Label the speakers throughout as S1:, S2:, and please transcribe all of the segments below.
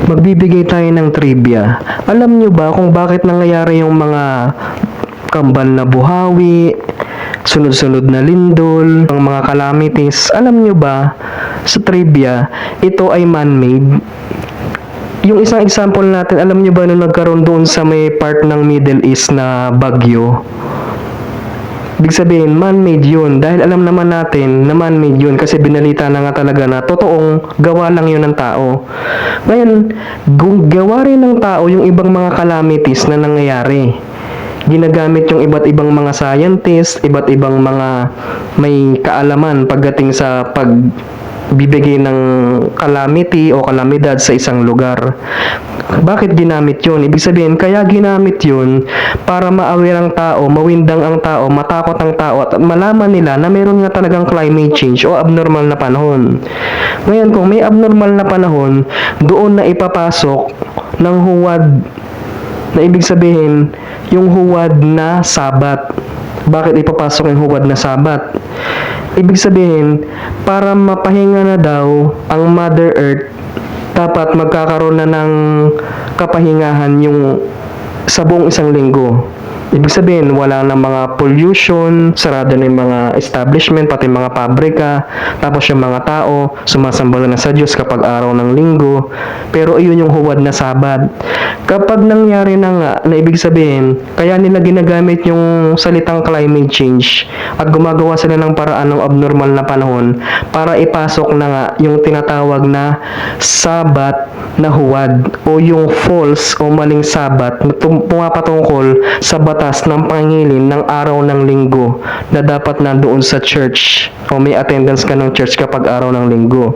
S1: Magbibigay tayo ng trivia. Alam nyo ba kung bakit nangyayari yung mga kambal na buhawi, sunod-sunod na lindol, ang mga calamities? Alam nyo ba, sa trivia, ito ay man-made? Yung isang example natin, alam nyo ba nung nagkaroon doon sa may part ng Middle East na bagyo? Ibig sabihin, man-made yun. Dahil alam naman natin na man-made yun kasi binalita na nga talaga na totoong gawa lang yun ng tao. Ngayon, gawa rin ng tao yung ibang mga calamities na nangyayari. Ginagamit yung iba't ibang mga scientist, iba't ibang mga may kaalaman pagdating sa pagbibigay ng calamity o kalamidad sa isang lugar. Bakit ginamit yun? Ibig sabihin, kaya ginamit yun para ma-aware ang tao, mawindang ang tao, matakot ang tao at malaman nila na meron nga talagang climate change o abnormal na panahon. Ngayon, kung may abnormal na panahon, doon na ipapasok ng huwad na ibig sabihin, yung huwad na sabat. Bakit ipapasok yung huwad na sabat? Ibig sabihin, para mapahinga na daw ang Mother Earth, dapat magkakaroon na ng kapahingahan yung sa buong isang linggo. Ibig sabihin, wala na mga pollution, sarado na yung mga establishment, pati mga pabrika, tapos yung mga tao, sumasamba na sa Diyos kapag araw ng linggo. Pero iyon yung huwad na sabat. Kapag nangyari na nga, na ibig sabihin, kaya nila ginagamit yung salitang climate change at gumagawa sila ng paraan ng abnormal na panahon para ipasok na nga yung tinatawag na sabat na huwad o yung false o maling sabat na pumapatungkol sa batas ng pangilin ng araw ng linggo na dapat nandoon sa church o may attendance ka ng church kapag araw ng linggo.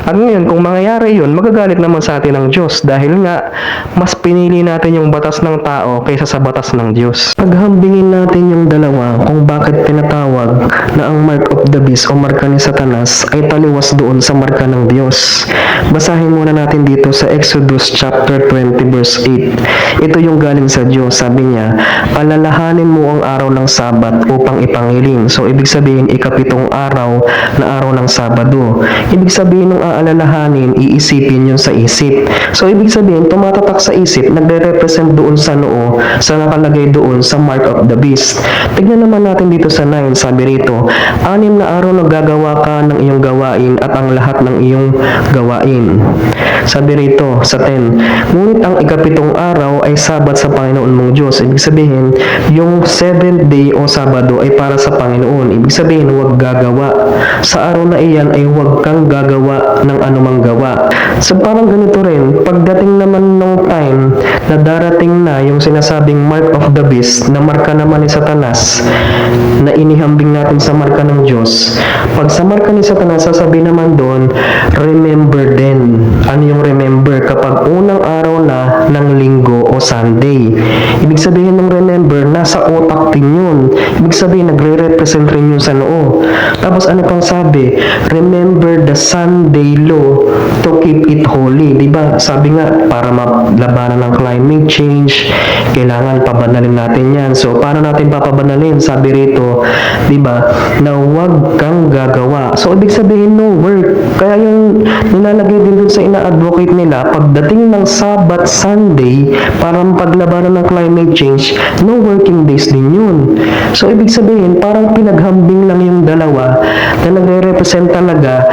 S1: At ngayon, kung mangyayari yun, magagalit naman sa atin ng Diyos dahil nga mas pinili natin yung batas ng tao kaysa sa batas ng Diyos. Paghambingin natin yung dalawa kung bakit tinatawag na ang mark of the beast o marka ni Satanas ay taliwas doon sa marka ng Diyos. Basahin muna natin dito sa Exodus chapter 20 verse 8. Ito yung galing sa Diyos. Sabi niya, alalahanin mo ang araw ng Sabat upang ipangiling. So, ibig sabihin, ikapitong araw na araw ng Sabado. Ibig sabihin ng aalalahanin, iisipin yun sa isip. So, ibig sabihin, tumatatak sa isip, nagre-represent doon sa noo, sa nakalagay doon sa mark of the beast. Tignan naman natin dito sa 9, sabi rito, 6 na araw na gagawa ka ng iyong gawain at ang lahat ng iyong gawain. Sabi rito sa 10, ngunit ang ikapitong araw ay Sabat sa Panginoon mong Diyos. Ibig sabihin, yung 7th day o Sabado ay para sa Panginoon. Ibig sabihin, huwag gagawa. Sa araw na iyan ay huwag kang gagawa ng anumang gawa. So parang ganito rin, pagdating naman ng time na darating na yung sinasabing mark of the beast na marka naman ni Satanas na inihambing natin sa marka ng Diyos. Pag sa marka ni Satanas, sasabihin naman doon, remember din. Ano yung remember? Kapag unang araw na ng linggo o Sunday. Ibig sabihin ng remember, nasa utak din yun. Ibig sabihin, nagre-represent rin yun sa noo. Tapos ano pang sabi? Remember the Sunday law to keep it holy. Diba? Sabi nga, para malabanan ng climate change, kailangan pabanalin natin yan. So, paano natin papabanalin? Sabi rito, diba, na huwag kang gagawa. So, ibig sabihin, no work. Kaya yung nilalagay din dun sa ina-advocate nila, pagdating ng Sabat Sunday, para paglabanan ng climate change, no working days din yun. So, ibig sabihin, parang pinaghambing lang yung dalawa na nagre-represent talaga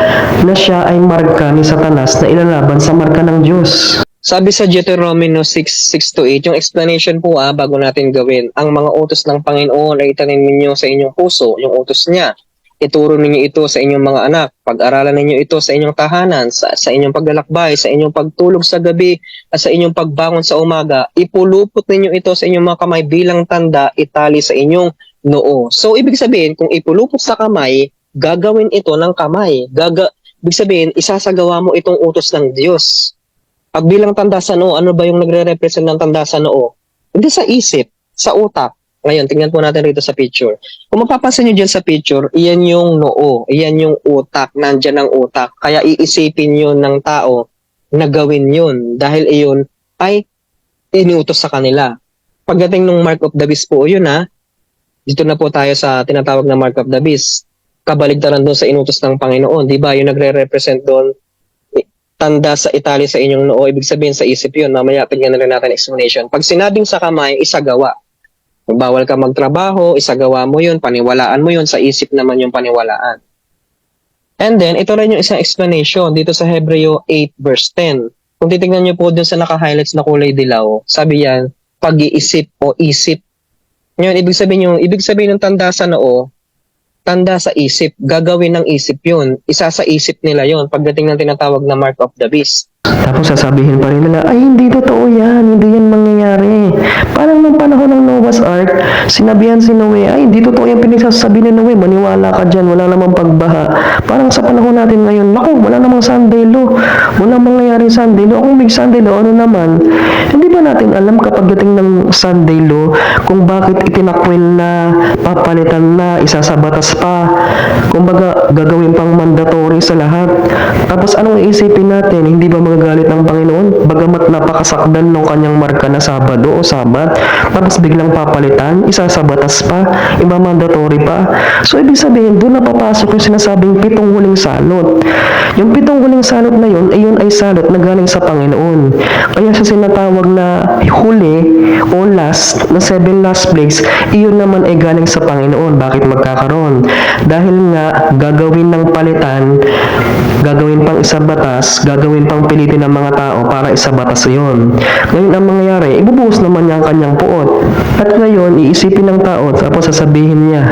S1: na siya ay marka ni Satanas na ilalaban sa marka ng Diyos.
S2: Sabi sa Deuteronomy 6:6-8, yung explanation po bago natin gawin, ang mga utos ng Panginoon ay itanim ninyo sa inyong puso, yung utos niya. Ituro ninyo ito sa inyong mga anak, pag-aralan ninyo ito sa inyong tahanan, sa inyong paglalakbay, sa inyong pagtulog sa gabi, at sa inyong pagbangon sa umaga. Ipulupot ninyo ito sa inyong mga kamay bilang tanda, itali sa inyong noo. So, ibig sabihin, kung ipulupot sa kamay, gagawin ito ng kamay. Ibig sabihin, isasagawa mo itong utos ng Diyos. Pag bilang tanda sa noo, ano ba yung nagre-represent ng tanda sa noo? Hindi sa isip, sa utak. Ngayon, tingnan po natin rito sa picture. Kung mapapansin nyo dyan sa picture, iyan yung noo, iyan yung utak, nandyan ang utak. Kaya iisipin yun ng tao na gawin yun dahil iyon ay iniutos sa kanila. Pagdating ng mark of the beast po, yun dito na po tayo sa tinatawag na mark of the beast. Kabaligtaran doon sa inutos ng Panginoon. Di ba? Yung nagre-represent doon, tanda sa itali sa inyong noo, ibig sabihin sa isip yun. Mamaya tignan na rin natin explanation. Pag sinabing sa kamay, isagawa. Kung bawal ka magtrabaho, isagawa mo yun, paniwalaan mo yun, sa isip naman yung paniwalaan. And then, ito rin yung isang explanation dito sa Hebreo 8 verse 10. Kung titignan nyo po dun sa naka-highlights na kulay dilaw, sabi yan, pag-iisip o isip. Ngayon, ibig sabihin ng tanda sa noo, tanda sa isip, gagawin ng isip yun. Isa sa isip nila yun, pagdating ng tinatawag na mark of the beast.
S1: Tapos sasabihin pa rin nila, ay hindi totoo yan, hindi yan mangyayari. Parang nung panahon ng Noah's Ark, sinabihan si Noe, ay hindi totoo yan pinagsasabi ni Noe, maniwala ka dyan, wala namang pagbaha. Parang sa panahon natin ngayon, naku, wala namang sandalo, walang mangyayaring sandalo. Kung may sandalo, ano naman? Hindi ba natin alam kapag dating ng sandalo, kung bakit itinakwil na, papalitan na, isa sa batas pa, kumbaga gagawin pang mandatory sa lahat. Tapos anong iisipin natin, hindi ba magagalit ng Panginoon? Bagamat napakasakdan ng kanyang marka na Sabado o Sabat, tapos biglang papalitan, isa sa batas pa, iba mandatory pa. So ibig sabihin, doon na papasok yung sinasabing 7 huling salot. Yung 7 huling salot na yun ay salot na galing sa Panginoon. Kaya sa sinatawag na huli o last, na 7 last plagues, iyon naman ay galing sa Panginoon. Bakit magkakaroon? Dahil nga gagawin ng palitan, gagawin pang isa batas, gagawin pang pilitin ng mga tao para isa batas yun. Ngayon ang mangyayari, ibubuhos naman niya ang kanyang puot. At ngayon, iisipin ng tao, tapos sasabihin niya,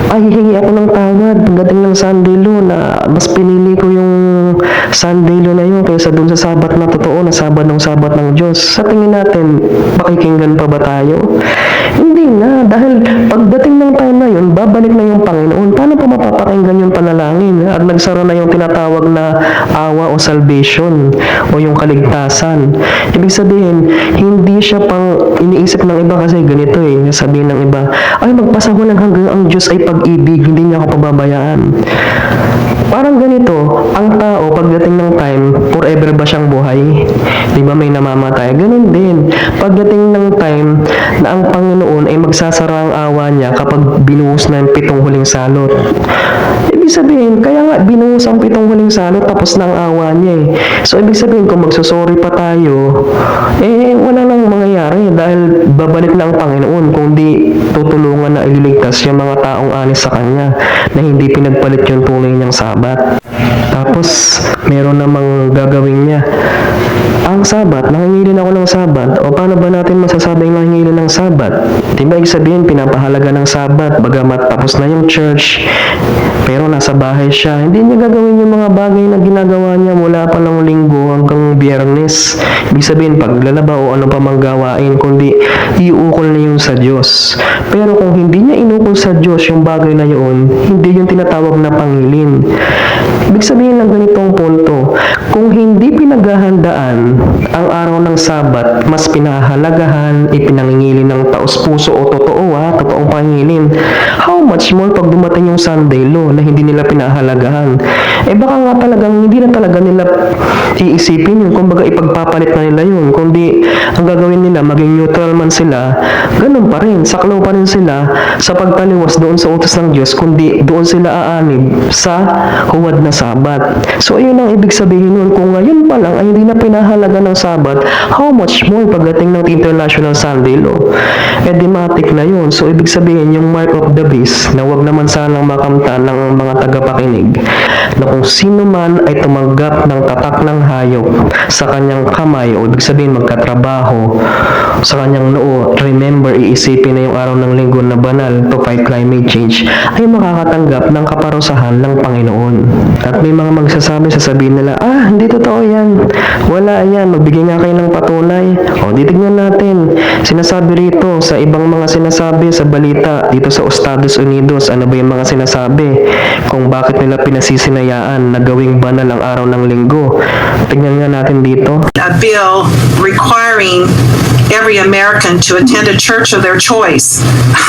S1: ay hihingi ako ng tawad pagdating ng sandalo na mas pinili ko yung sandalo na yun kaysa dun sa sabat na totoo, na sabat ng Diyos. Sa tingin natin, pakikinggan pa ba tayo? Hindi na, dahil pagdating ng time na yun, babalik na yung Panginoon. Paano pa mapapakinggan yung panalangin? At nagsara na yung tinatawag na awa o salvation o yung kaligtasan. Ibig sabihin, hindi siya pang iniisip ng iba kasi ganito sabihin ng iba, ay magpasahol lang hanggang ang Diyos ay pag-ibig, hindi niya ako pababayaan. Parang ganito, ang tao pagdating ng time, forever ba siyang buhay? Di ba may namamatay? Ganun din. Pagdating ng time na ang Panginoon ay magsasara ang awa niya kapag binuhos na yung 7 huling salot. Ibig sabihin, kaya nga binuhos ang 7 huling salot tapos na ang awa niya So ibig sabihin, kung magsusorry pa tayo, wala nang mangyayari dahil babalik na ang Panginoon kung di tutulungan na ililigtas yung mga taong anis sa Kanya na hindi pinagpalit yung tunay niyang sabat. Tapos, meron namang gagawin niya. Ang sabat, nangingilin ako ng sabat. O paano ba natin masasabing nangingilin ng sabat? Diba ibig sabihin, pinapahalaga ng sabat, bagamat tapos na yung church, pero nasa bahay siya. Hindi niya gagawin yung mga bagay na ginagawa niya mula pa ng linggo hanggang biyernes. Ibig sabihin, paglalaba o ano pa mang gawain, kundi iukol na yun sa Diyos. Pero kung hindi niya inukol sa Diyos yung bagay na yun, hindi yung tinatawag na pangilin. Ibig sabihin lang ganitong punto, kung hindi pinaghahandaan ang araw ng Sabat, mas pinahalagahan, ipinangingilin ng taos-puso o totoong pangilin. How much more pag dumating yung Sunday law na hindi nila pinahalagahan? Baka nga talagang hindi na talaga nila iisipin yun, kumbaga ipagpapalit na nila yun, kundi ang gagawin nila, maging neutral man sila, ganun pa rin, saklaw pa rin sila sa pagtaliwas doon sa utos ng Diyos, kundi doon sila aanib sa huwad na Sabat. So ayun ang ibig sabihin nun, kung ngayon pa lang ay hindi na pinahalaga ng Sabat, how much more pagdating ng International Sunday Law? Dimatic na yun. So ibig sabihin yung mark of the beast na wag naman sanang makamtan ng mga tagapakinig na kung sino man ay tumanggap ng tatak ng hayop sa kanyang kamay o ibig sabihin magkatrabaho sa kanyang noo, remember, iisipin na yung araw ng linggo na banal to fight climate change, ay makakatanggap ng kaparusahan ng Panginoon. At may mga magsasabi, sasabihin nila, hindi totoo yan, wala yan, magbigay nga kayo ng patunay. O, titignan natin, sinasabi rito sa ibang mga sinasabi sa balita dito sa Estados Unidos, ano ba yung mga sinasabi kung bakit nila pinasisinayaan na gawing banal ang araw ng linggo. Tingnan nga natin dito.
S3: A bill requiring every American to attend a church of their choice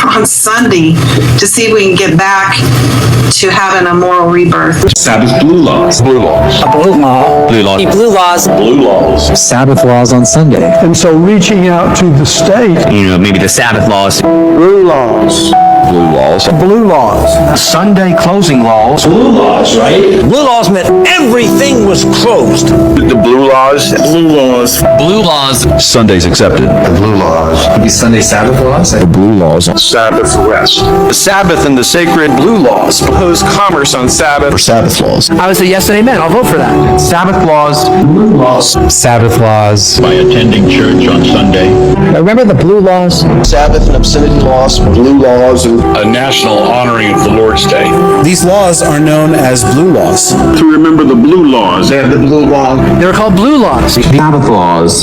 S3: on Sunday to see if we can get back to having a moral rebirth.
S4: Sabbath blue laws. Blue laws.
S5: Blue law.
S4: Blue laws.
S5: Blue laws.
S4: Blue laws.
S5: Sabbath laws on Sunday.
S6: And so reaching out to the state,
S4: Maybe the Sabbath laws.
S6: blue laws,
S4: Blue laws.
S5: Blue laws.
S6: Sunday closing laws.
S4: Blue laws, right?
S5: Blue laws meant everything was closed.
S4: The blue laws. Blue laws.
S6: Blue laws.
S4: Sundays accepted. The blue laws.
S6: Maybe Sunday Sabbath laws.
S4: The blue laws. Sabbath rest.
S7: The Sabbath and the sacred blue laws oppose commerce on Sabbath.
S4: Or Sabbath laws.
S5: I would say yes and amen. I'll vote for that.
S6: Sabbath laws. Blue laws.
S5: Sabbath laws.
S4: By attending church on Sunday.
S5: Remember the blue laws?
S4: Sabbath and obscenity laws. Blue laws. And a national honoring of the Lord's Day.
S8: These laws are known as blue laws.
S4: To remember the blue laws.
S6: They have the blue law.
S5: They were called blue laws.
S9: Sabbath laws,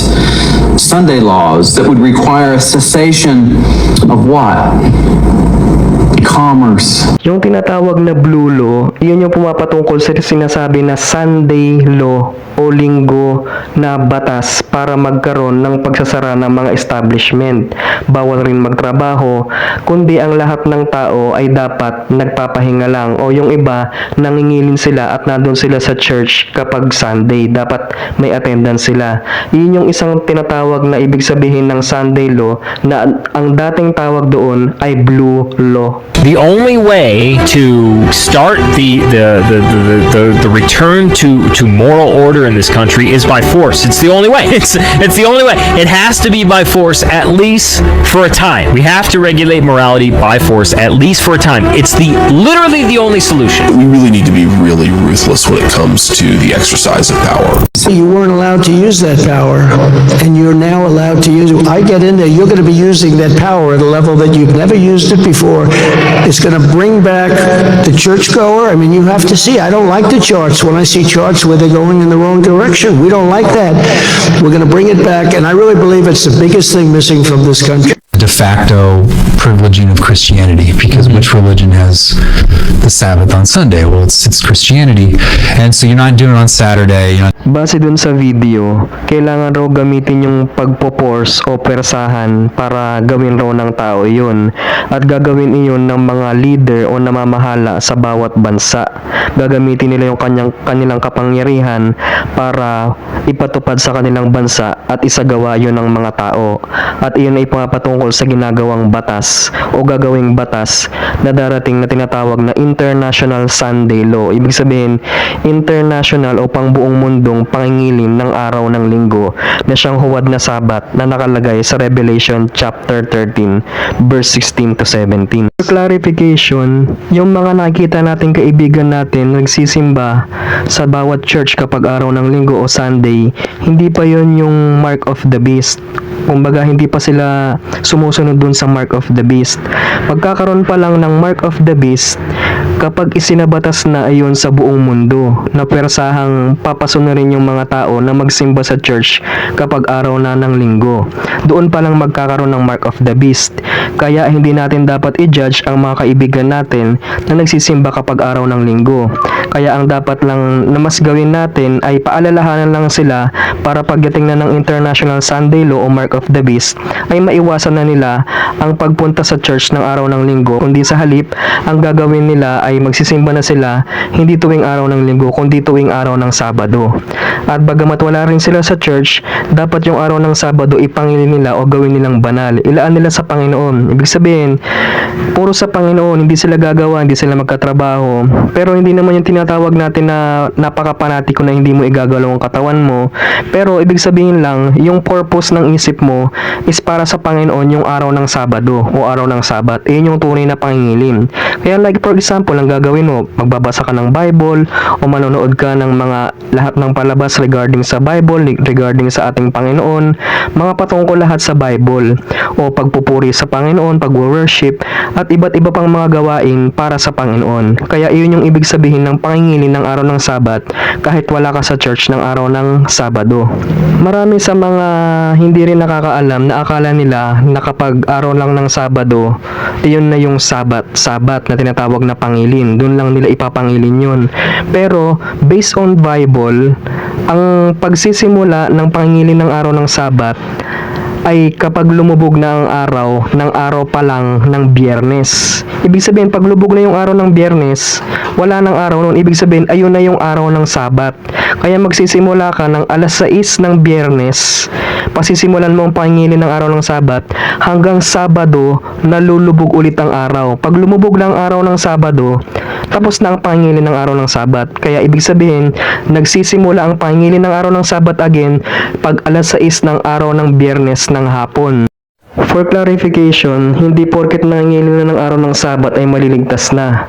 S9: Sunday laws that would require a cessation of what? Commerce.
S1: Yung tinatawag na blue law, yun yung pumapatungkol sa sinasabi na Sunday law o linggo na batas para magkaroon ng pagsasara ng mga establishment. Bawal rin magtrabaho, kundi ang lahat ng tao ay dapat nagpapahinga lang o yung iba nangingilin sila at nandun sila sa church kapag Sunday. Dapat may attendance sila. Yun yung isang tinatawag na ibig sabihin ng Sunday law na ang dating tawag doon ay blue law.
S10: The only way to start the return to moral order in this country is by force. It's the only way. It's the only way. It has to be by force, at least for a time. We have to regulate morality by force, at least for a time. It's literally the only solution.
S11: We really need to be really ruthless when it comes to the exercise of power.
S12: You weren't allowed to use that power, and you're now allowed to use it. I get in there, you're going to be using that power at a level that you've never used it before. It's going to bring back the churchgoer. I mean, you have to see. I don't like the charts when I see charts where they're going in the wrong direction. We don't like that. We're going to bring it back, and I really believe it's the biggest thing missing from this country.
S8: De facto privileging of Christianity, because which religion has the Sabbath on Sunday? Well, it's Christianity, and so you're not doing it on Saturday. You're not
S1: Base dun sa video, kailangan raw gamitin yung pagpo-force o persahan para gawin raw ng tao yun. At gagawin iyon ng mga leader o namamahala sa bawat bansa. Gagamitin nila yung kanilang kapangyarihan para ipatupad sa kanilang bansa at isagawa yun ng mga tao. At iyon ay pumapatungkol sa ginagawang batas o gagawing batas na darating na tinatawag na International Sunday Law. Ibig sabihin, international o pangbuong mundong pangingilin ng araw ng linggo na siyang huwad na sabat na nakalagay sa Revelation chapter 13 verse 16 to 17. For clarification, yung mga nakikita nating kaibigan natin nagsisimba sa bawat church kapag araw ng linggo o Sunday, hindi pa yun yung mark of the beast. Kumbaga, hindi pa sila sumusunod dun sa mark of the beast. Pagkakaroon pa lang ng mark of the beast kapag isinabatas na ayon sa buong mundo na persahang papasunurin yung mga tao na magsimba sa church kapag araw na ng linggo. Doon pa lang magkakaroon ng mark of the beast. Kaya hindi natin dapat i-judge ang mga kaibigan natin na nagsisimba kapag araw ng linggo. Kaya ang dapat lang na mas gawin natin ay paalalahanan lang sila para pagdating na ng International Sunday Law o Mark of the Beast ay maiwasan na nila ang pagpunta sa church ng araw ng linggo, kundi sa halip ang gagawin nila ay magsisimba na sila hindi tuwing araw ng linggo kundi tuwing araw ng Sabado. At bagamat wala rin sila sa church, dapat yung araw ng Sabado ipangilin nila o gawin nilang banal. Ilaan nila sa Panginoon. Ibig sabihin, puro sa Panginoon, hindi sila gagawa, hindi sila magkatrabaho. Pero hindi naman yung tinatawag natin na napakapanatiko na hindi mo igagalaw ang katawan mo. Pero ibig sabihin lang, yung purpose ng isip mo is para sa Panginoon yung araw ng Sabado o araw ng Sabat. Iyon yung tunay na pangingilin. Kaya like for example, ang gagawin mo, magbabasa ka ng Bible o manonood ka ng mga lahat ng palabas regarding sa Bible, regarding sa ating Panginoon, mga patungkol lahat sa Bible o pagpupuri sa Panginoon, pag-worship at iba't iba pang mga gawain para sa Panginoon. Kaya iyon yung ibig sabihin ng pangingilin ng araw ng Sabat kahit wala ka sa church ng araw ng Sabado. Marami sa mga hindi rin nakakaalam na akala nila na kapag araw lang ng Sabado, iyon na yung Sabat na tinatawag na pangilin. Doon lang nila ipapangilin yun. Pero based on Bible, ang pagsisimula ng pangilin ng araw ng Sabat ay kapag lumubog na ang araw, ng araw pa lang ng Biyernes. Ibig sabihin, pag lubog na yung araw ng Biyernes, wala nang araw noon. Ibig sabihin, ayun na yung araw ng Sabat. Kaya magsisimula ka ng alas 6 ng Biyernes, pasisimulan mo ang pangingilin ng araw ng Sabat hanggang Sabado na lulubog ulit ang araw. Pag lumubog lang ang araw ng Sabado, tapos na ang pangingilin ng araw ng Sabat. Kaya ibig sabihin, nagsisimula ang pangingilin ng araw ng Sabat again pag alas 6 ng araw ng Biyernes ng hapon. For clarification, hindi porket nangingilin na ng araw ng Sabat ay maliligtas na.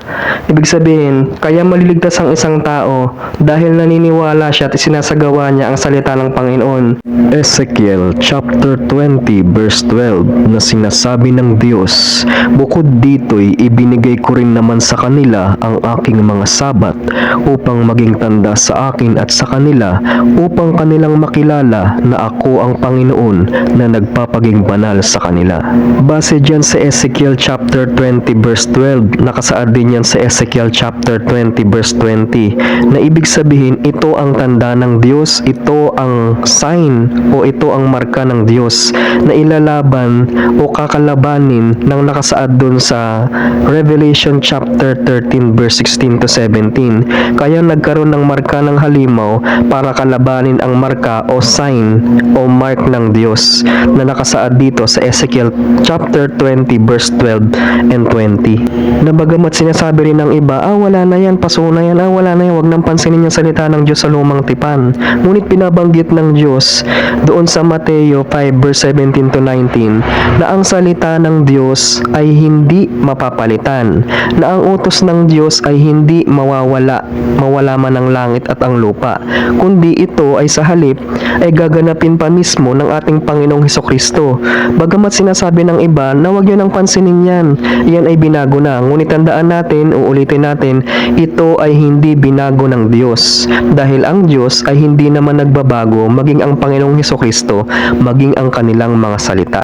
S1: Ibig sabihin, kaya maliligtas ang isang tao dahil naniniwala siya at sinasagawa niya ang salita ng Panginoon.
S13: Ezekiel chapter 20 verse 12 na sinasabi ng Diyos, bukod dito'y ibinigay ko rin naman sa kanila ang aking mga Sabat upang maging tanda sa akin at sa kanila upang kanilang makilala na ako ang Panginoon na nagpapaging banal sa kanila. Base dyan sa Ezekiel chapter 20 verse 12, nakasaad din yan sa Ezekiel chapter 20 verse 20 na ibig sabihin ito ang tanda ng Diyos, ito ang sign o ito ang marka ng Diyos na ilalaban o kakalabanin ng nakasaad dun sa Revelation chapter 13 verse 16 to 17. Kaya nagkaroon ng marka ng halimaw para kalabanin ang marka o sign o mark ng Diyos na nakasaad dito sa Ezekiel chapter 20 verse 12 and 20. Na bagamat sinasabi rin ng iba, wala na yan, paso na yan, wala na yan, wag nang pansinin yung salita ng Diyos sa lumang tipan. Ngunit binabanggit ng Diyos doon sa Mateo 5 verse 17 to 19 na ang salita ng Diyos ay hindi mapapalitan, na ang utos ng Diyos ay hindi mawawala man ang langit at ang lupa, kundi ito ay sa halip ay gaganapin pa mismo ng ating Panginoong Hesukristo. Bagamat sinasabi ng iba na huwag nyo nang pansinin yan, yan ay binago na. Ngunit tandaan natin, uulitin natin, ito ay hindi binago ng Diyos. Dahil ang Diyos ay hindi naman nagbabago, maging ang Panginoong Hesukristo, maging ang kanilang mga salita.